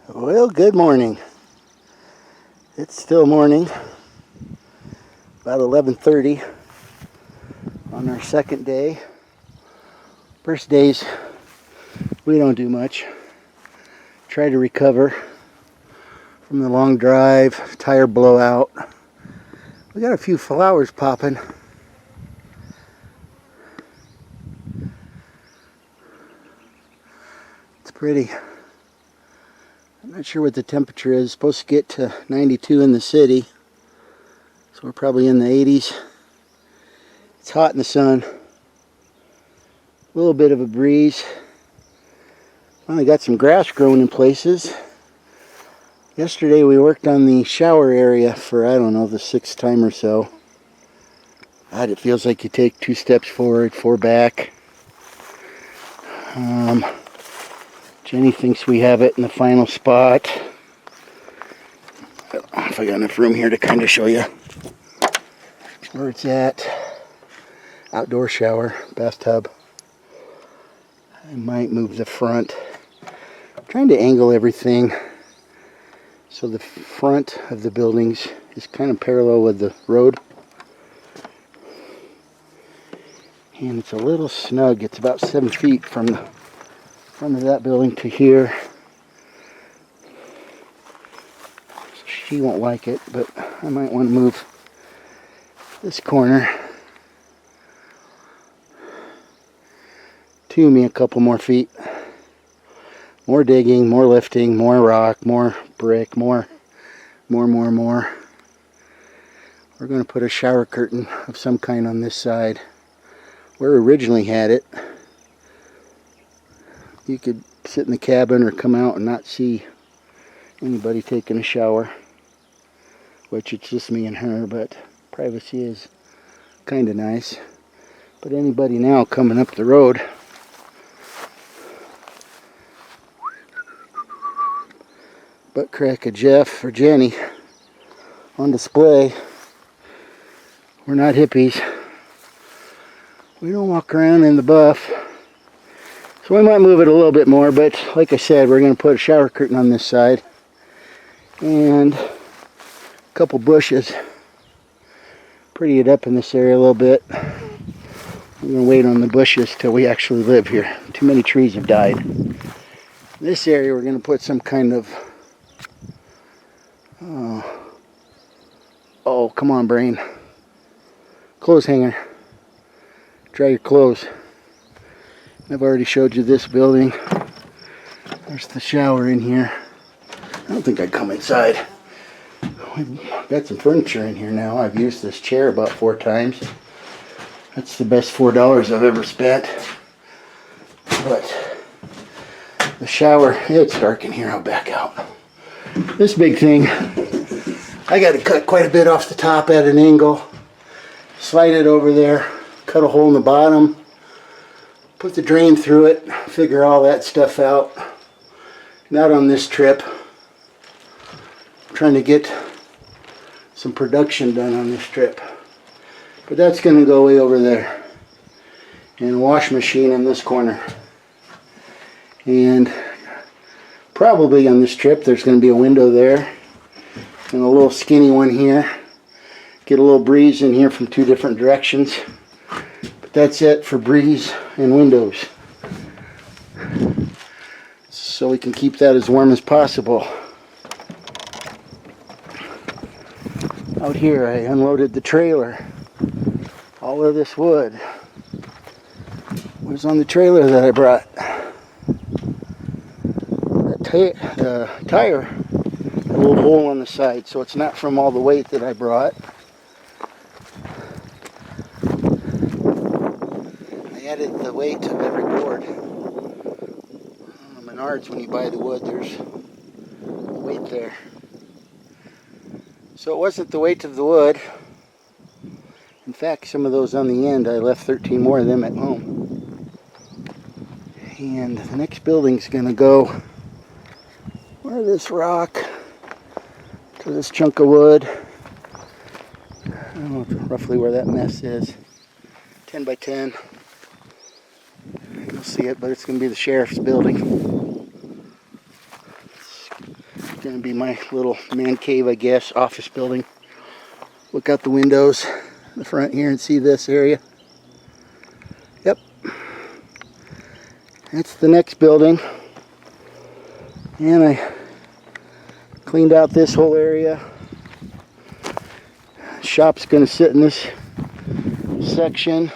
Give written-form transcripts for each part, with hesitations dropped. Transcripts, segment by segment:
Well, good morning. It's still morning, about 11:30 on our second day. First days, we don't do much. Try to recover from the long drive, tire blowout. We got a few flowers popping. It's pretty. I'm not sure what the temperature is. It's supposed to get to 92 in the city, so we're probably in the 80s. It's hot in the sun. A little bit of a breeze. Finally got some grass growing in places. Yesterday we worked on the shower area for, I don't know, the sixth time or so. God, it feels like you take 2 steps forward, 4 back. Jenny thinks we have it in the final spot. I don't know if I got enough room here to kind of show you where it's at. Outdoor shower, bathtub. I might move the front. I'm trying to angle everything so the front of the buildings is kind of parallel with the road. And it's a little snug. It's about 7 feet from the front of that building to here. She won't like it, but I might want to move this corner to me a couple more feet. More digging, more lifting, more rock, more brick, more. We're going to put a shower curtain of some kind on this side. Where we originally had it, you could sit in the cabin or come out and not see anybody taking a shower, which it's just me and her, but privacy is kind of nice. But anybody now coming up the road, butt crack of Jeff or Jenny on display. We're not hippies. We don't walk around in the buff. So we might move it a little bit more, but like I said, we're going to put a shower curtain on this side and a couple bushes. Pretty it up in this area a little bit. I'm going to wait on the bushes till we actually live here. Too many trees have died. This area we're going to put some kind of oh, come on, brain. Clothes hanger. Dry your clothes. I've already showed you this building. There's the shower in here. I don't think I'd come inside. We've got some furniture in here now. I've used this chair about 4 times. That's the best $4 I've ever spent. But the shower, it's dark in here. I'll back out. This big thing, I got to cut quite a bit off the top at an angle. Slide it over there. Cut a hole in the bottom. Put the drain through it. Figure all that stuff out. Not on this trip. I'm trying to get some production done on this trip. But that's going to go way over there. And a wash machine in this corner. And probably on this trip there's going to be a window there. And a little skinny one here. Get a little breeze in here from 2 different directions. But that's it for breeze and windows. So we can keep that as warm as possible. Out here I unloaded the trailer. All of this wood was on the trailer that I brought. The tire had a little hole on the side, so it's not from all the weight that I brought. I added the weight of every board. Menards, when you buy the wood, there's weight there. So it wasn't the weight of the wood. In fact, some of those on the end, I left 13 more of them at home. And the next building's going to go where this rock to this chunk of wood. I don't know roughly where that mess is. 10 by 10. You'll see it, but it's going to be the sheriff's building. going to be my little man cave, I guess, office building. Look out the windows in the front here and see this area. Yep. That's the next building. And I cleaned out this whole area. Shop's going to sit in this section.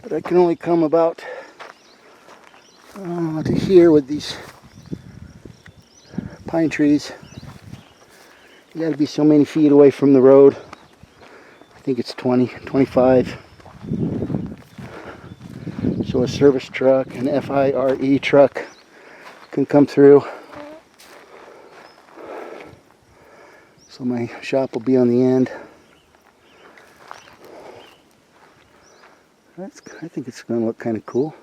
But I can only come about to here with these pine trees. You got to be so many feet away from the road. I think it's 20, 25. So a service truck, an FIRE truck can come through. So my shop will be on the end. I think it's going to look kind of cool.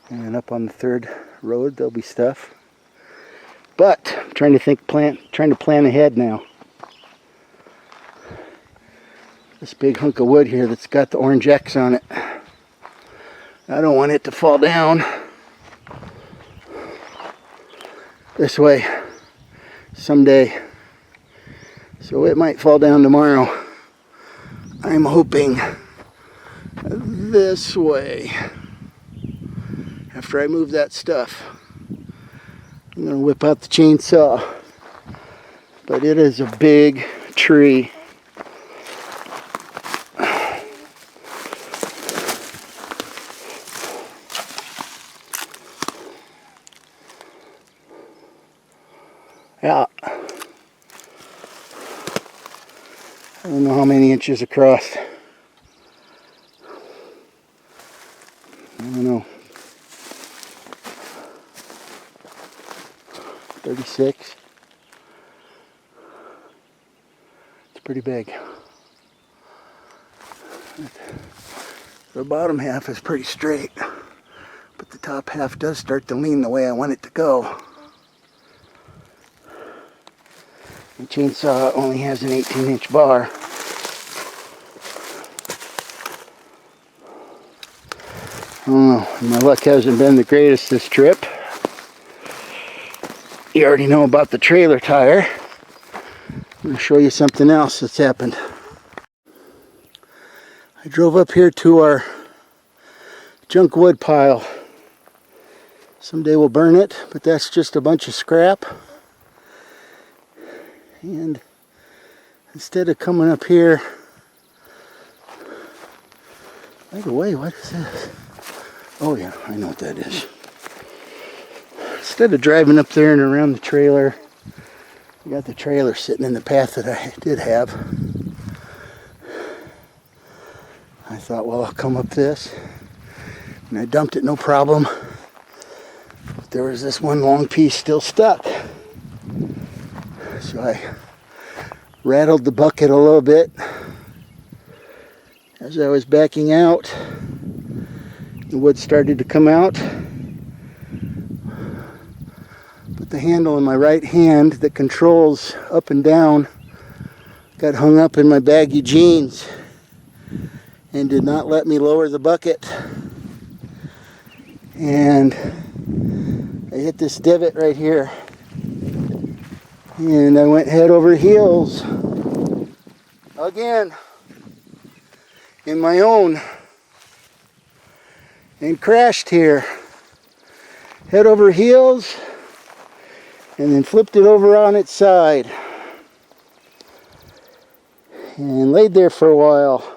And up on the third road there'll be stuff. But I'm trying to plan ahead now. This big hunk of wood here that's got the orange X on it. I don't want it to fall down this way someday. So it might fall down tomorrow. I'm hoping this way. After I move that stuff, I'm going to whip out the chainsaw. But it is a big tree. Yeah. I don't know how many inches across. I don't know. 36. It's pretty big. The bottom half is pretty straight, but the top half does start to lean the way I want it to go. The chainsaw only has an 18-inch bar. I don't know, my luck hasn't been the greatest this trip. You already know about the trailer tire. I'm going to show you something else that's happened. I drove up here to our junk wood pile. Someday we'll burn it, but that's just a bunch of scrap. And instead of coming up here, by the way, what is this? Oh yeah, I know what that is. Instead of driving up there and around the trailer, I got the trailer sitting in the path that I did have. I thought, well, I'll come up this. And I dumped it, no problem. But there was this one long piece still stuck. So I rattled the bucket a little bit as I was backing out. The wood started to come out. But the handle in my right hand that controls up and down got hung up in my baggy jeans and did not let me lower the bucket. And I hit this divot right here. And I went head over heels again in my own and crashed here head over heels and then flipped it over on its side and laid there for a while,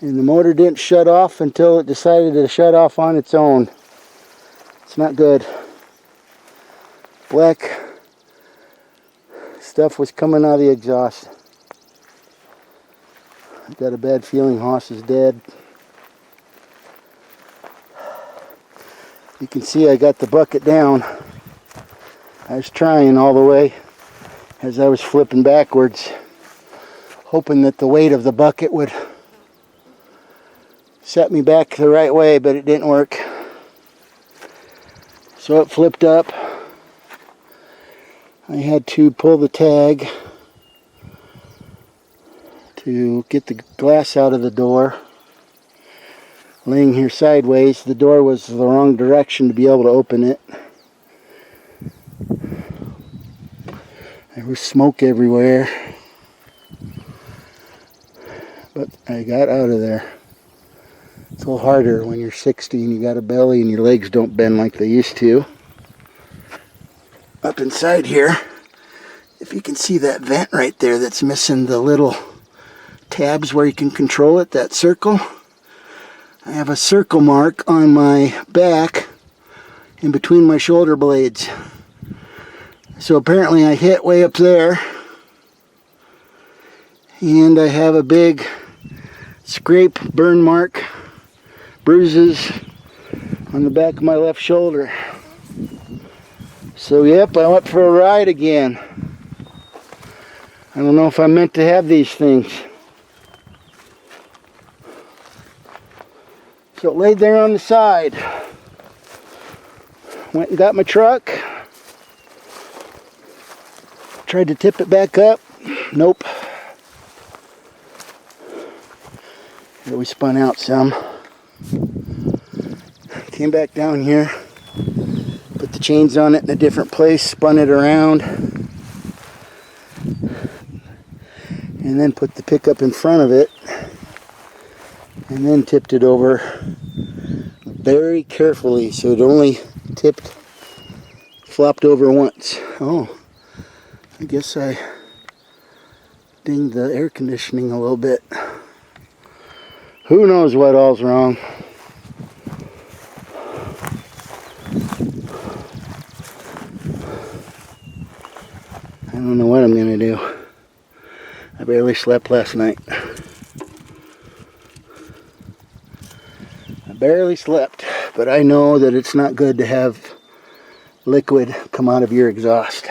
and the motor didn't shut off until it decided to shut off on its own. It's not good. Black stuff was coming out of the exhaust. I got a bad feeling Hoss is dead. You can see I got the bucket down. I was trying all the way as I was flipping backwards, hoping that the weight of the bucket would set me back the right way, but it didn't work. So it flipped up. I had to pull the tag to get the glass out of the door. Laying here sideways, the door was the wrong direction to be able to open it. There was smoke everywhere, but I got out of there. It's a little harder when you're 60 and you got a belly and your legs don't bend like they used to. Up inside here, if you can see that vent right there that's missing the little tabs where you can control it, that circle. I have a circle mark on my back in between my shoulder blades. So apparently I hit way up there, and I have a big scrape, burn mark, bruises on the back of my left shoulder. So yep, I went for a ride again. I don't know if I'm meant to have these things. So it laid there on the side. Went and got my truck. Tried to tip it back up. Nope. Here we spun out some. Came back down here. Put the chains on it in a different place. Spun it around. And then put the pickup in front of it. And then tipped it over very carefully so it only flopped over once. Oh. I guess I dinged the air conditioning a little bit. Who knows what all's wrong? I don't know what I'm gonna do. I barely slept last night. I barely slept, but I know that it's not good to have liquid come out of your exhaust.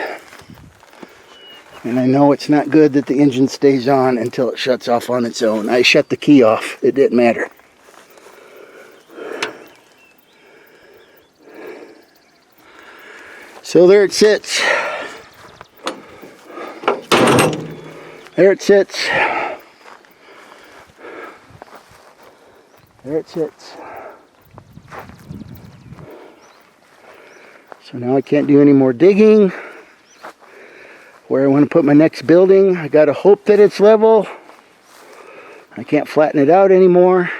And I know it's not good that the engine stays on until it shuts off on its own. I shut the key off. It didn't matter. So there it sits. There it sits. There it sits. So now I can't do any more digging. Where I want to put my next building, I gotta hope that it's level. I can't flatten it out anymore.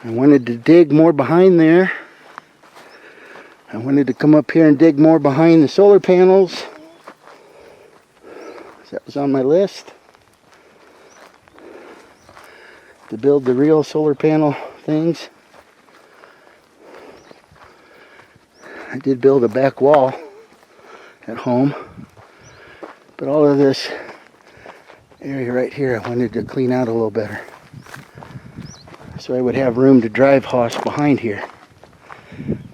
I wanted to dig more behind there. I wanted to come up here and dig more behind the solar panels. That was on my list. To build the real solar panel things. I did build a back wall at home. But all of this area right here I wanted to clean out a little better. So I would have room to drive house behind here.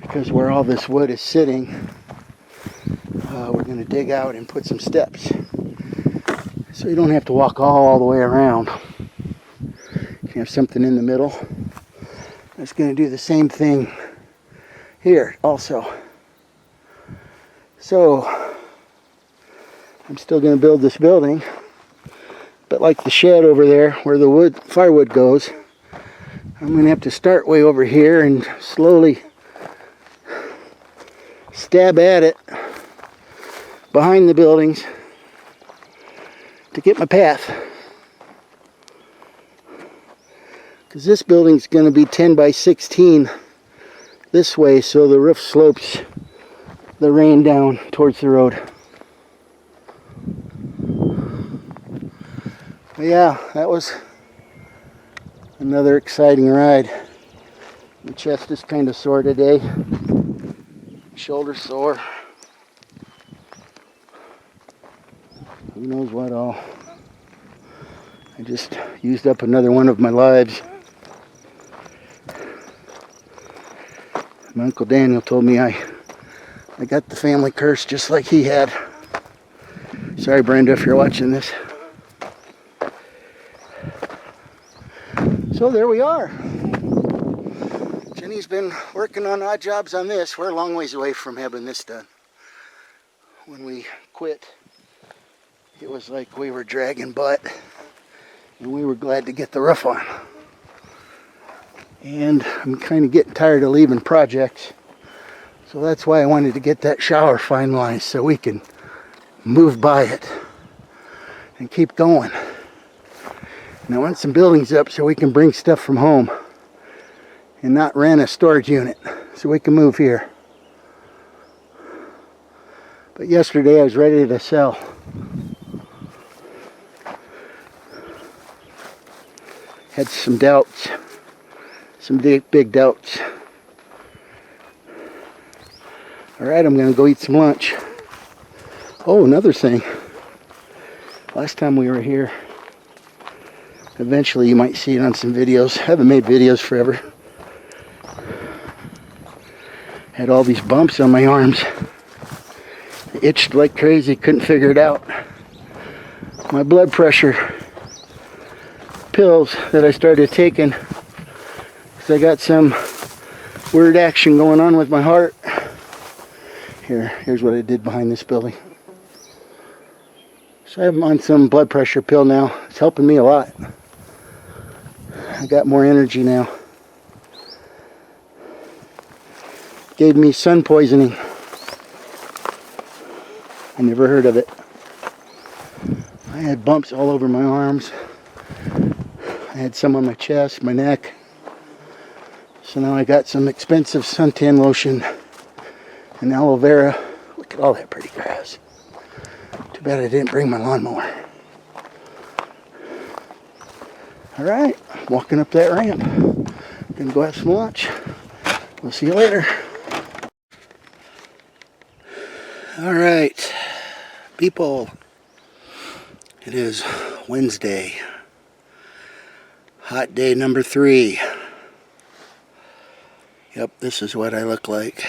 Because where all this wood is sitting, we're going to dig out and put some steps. So you don't have to walk all the way around. You can have something in the middle. It's going to do the same thing here also. So I'm still going to build this building, but like the shed over there where the firewood goes, I'm going to have to start way over here and slowly stab at it behind the buildings to get my path. Because this building's going to be 10 by 16 this way, so the roof slopes the rain down towards the road. But yeah, that was another exciting ride. My chest is kind of sore today. Shoulder sore. Who knows what all. I just used up another one of my lives. My Uncle Daniel told me I got the family curse just like he had. Sorry, Brenda, if you're watching this. So there we are. Jenny's been working on odd jobs on this. We're a long ways away from having this done. When we quit, it was like we were dragging butt, and we were glad to get the roof on. And I'm kind of getting tired of leaving projects. So that's why I wanted to get that shower finalized so we can move by it and keep going. And I want some buildings up so we can bring stuff from home and not rent a storage unit so we can move here. But yesterday I was ready to sell. Had some doubts, some big doubts. Alright, I'm going to go eat some lunch. Oh, another thing. Last time we were here, eventually you might see it on some videos. I haven't made videos forever. Had all these bumps on my arms. I itched like crazy, couldn't figure it out. My blood pressure pills that I started taking because I got some weird action going on with my heart. Here's what I did behind this building. So I'm on some blood pressure pill now. It's helping me a lot. I got more energy now. Gave me sun poisoning. I never heard of it. I had bumps all over my arms. I had some on my chest, my neck. So now I got some expensive suntan lotion and aloe vera. Look at all that pretty grass. Too bad I didn't bring my lawnmower. Alright, walking up that ramp. Gonna go have some lunch. We'll see you later. Alright, people. It is Wednesday. Hot day number 3. Yep, this is what I look like.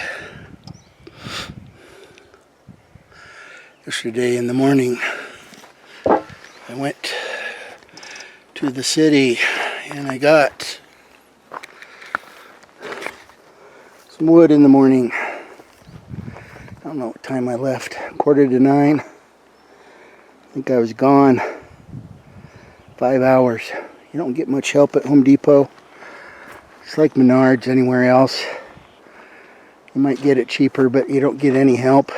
Yesterday in the morning, I went to the city and I got some wood in the morning. I don't know what time I left, 8:45. I think I was gone 5 hours. You don't get much help at Home Depot. It's like Menards, anywhere else. You might get it cheaper, but you don't get any help.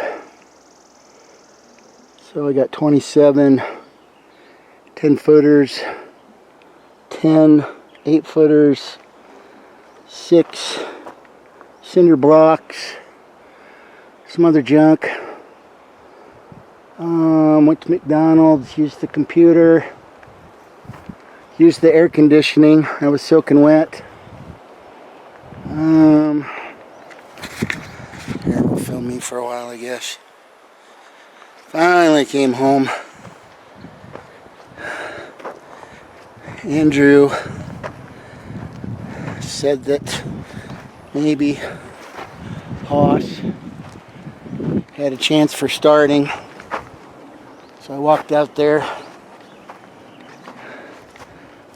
So I got 27 10-footers, 10 8-footers, 6 cinder blocks, some other junk. Went to McDonald's, used the computer, used the air conditioning. I was soaking wet. Here, will film me for a while, I guess. Finally came home. Andrew said that maybe Hoss had a chance for starting. So I walked out there,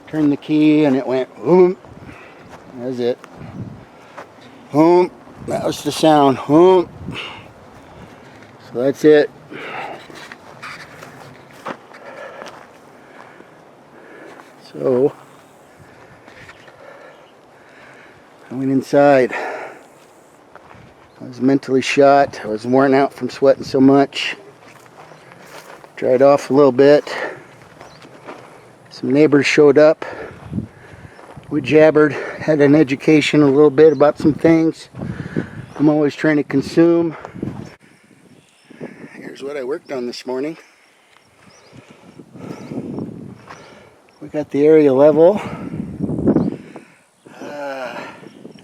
turned the key, and it went boom. That was it. Boom. That was the sound. Boom. So that's it. So I went inside. I was mentally shot. I was worn out from sweating so much. Dried off a little bit. Some neighbors showed up. We jabbered, had an education a little bit about some things I'm always trying to consume. Here's what I worked on this morning. We got the area level. I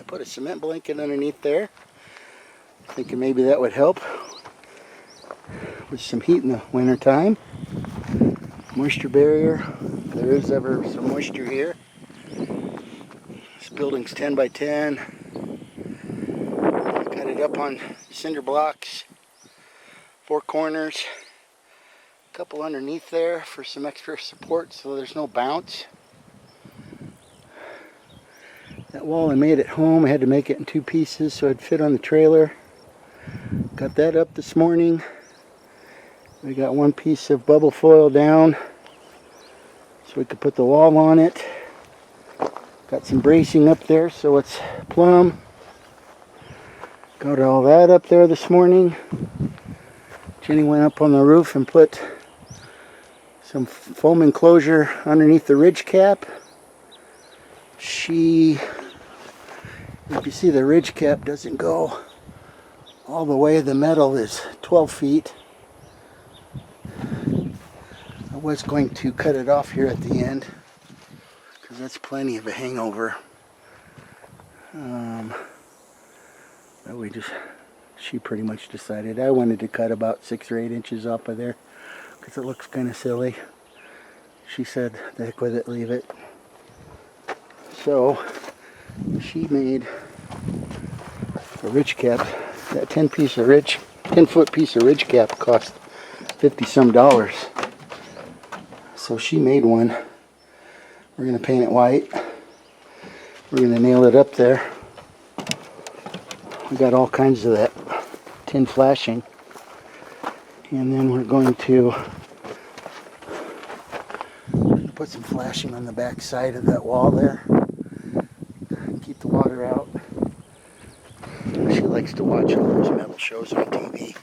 put a cement blanket underneath there, thinking maybe that would help with some heat in the winter time. Moisture barrier. There is ever some moisture here. This building's 10 by 10. I got it up on cinder blocks, 4 corners, a couple underneath there for some extra support so there's no bounce. That wall I made at home, I had to make it in 2 pieces so it'd fit on the trailer. Got that up this morning. We got 1 piece of bubble foil down so we could put the wall on it. Got some bracing up there so it's plumb. Got all that up there this morning. Jenny went up on the roof and put some foam enclosure underneath the ridge cap. If you see, the ridge cap doesn't go all the way. The metal is 12 feet. I was going to cut it off here at the end because that's plenty of a hangover. She pretty much decided. I wanted to cut about 6 or 8 inches off of there because it looks kind of silly. She said, the heck with it, leave it. So she made a ridge cap. That 10 foot piece of ridge cap cost $50 some. So she made one. We're going to paint it white. We're going to nail it up there. We got all kinds of that tin flashing. And then we're going to put some flashing on the back side of that wall there. Keep the water out. She likes to watch all those metal shows on TV.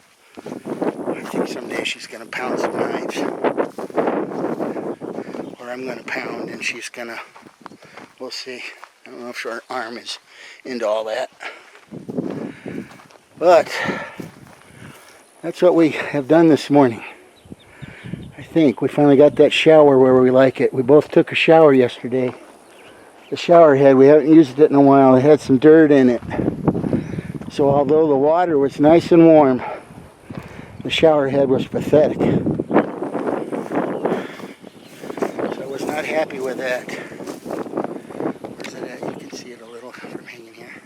I think someday she's going to pound some knives. Or I'm going to pound and she's going to, we'll see. I don't know if her arm is into all that. But that's what we have done this morning. I think we finally got that shower where we like it. We both took a shower yesterday. The shower head, we haven't used it in a while. It had some dirt in it. So although the water was nice and warm, the shower head was pathetic. So I was not happy with that. Where's it at? You can see it a little from hanging here.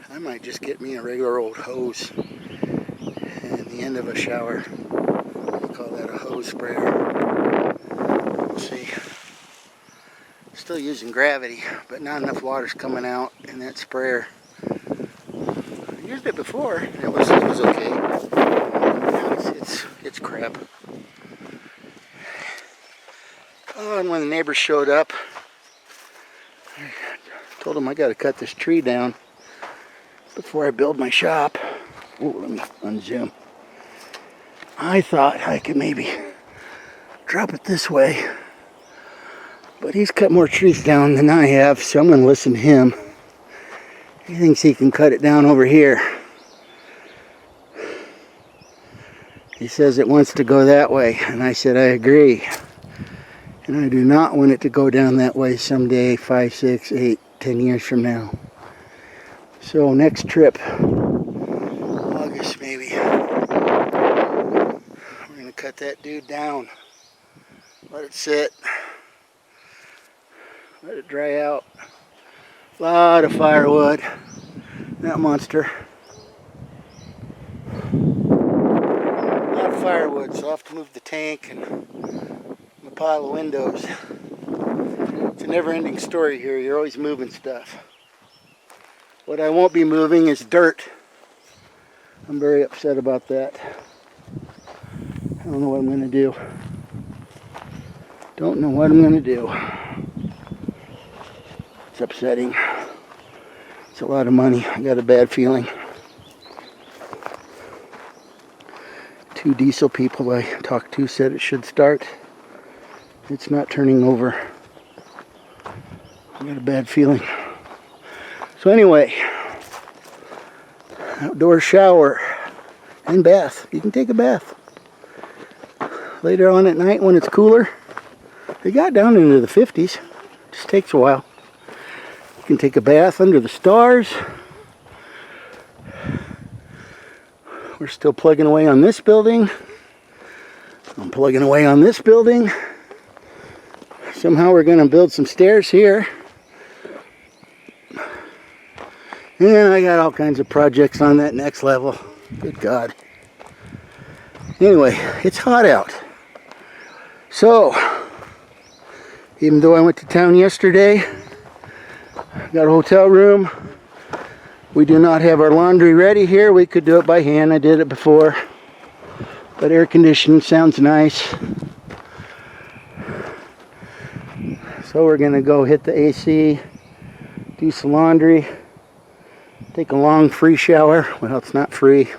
I might just get me a regular old hose and the end of a shower. We call that a hose sprayer. We'll see. Still using gravity, but not enough water's coming out in that sprayer. I used it before, and it was okay. Now it's crap. Oh, and when the neighbors showed up, I told them I got to cut this tree down before I build my shop. Oh, let me unzoom. I thought I could maybe drop it this way, but he's cut more trees down than I have, so I'm going to listen to him. He thinks he can cut it down over here. He says it wants to go that way, and I said I agree. And I do not want it to go down that way someday, 5, 6, 8, 10 years from now. So next trip, August maybe, we're going to cut that dude down. Let it sit. Let it dry out. A lot of firewood. That monster. A lot of firewood, so I'll have to move the tank and a pile of windows. It's a never-ending story here. You're always moving stuff. What I won't be moving is dirt. I'm very upset about that. I don't know what I'm going to do. Don't know what I'm going to do. It's upsetting. It's a lot of money. I got a bad feeling. 2 diesel people I talked to said it should start. It's not turning over. I got a bad feeling. So anyway, outdoor shower and bath. You can take a bath. Later on at night when it's cooler, they got down into the 50s. Just takes a while. You can take a bath under the stars. We're still plugging away on this building. I'm plugging away on this building. Somehow we're going to build some stairs here. And then I got all kinds of projects on that next level. Good God. Anyway, it's hot out. So, even though I went to town yesterday, got a hotel room. We do not have our laundry ready here. We could do it by hand. I did it before. But air conditioning sounds nice. So we're going to go hit the AC, do some laundry, take a long free shower. Well, it's not free.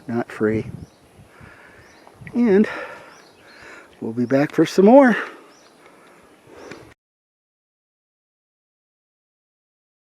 not free. And we'll be back for some more.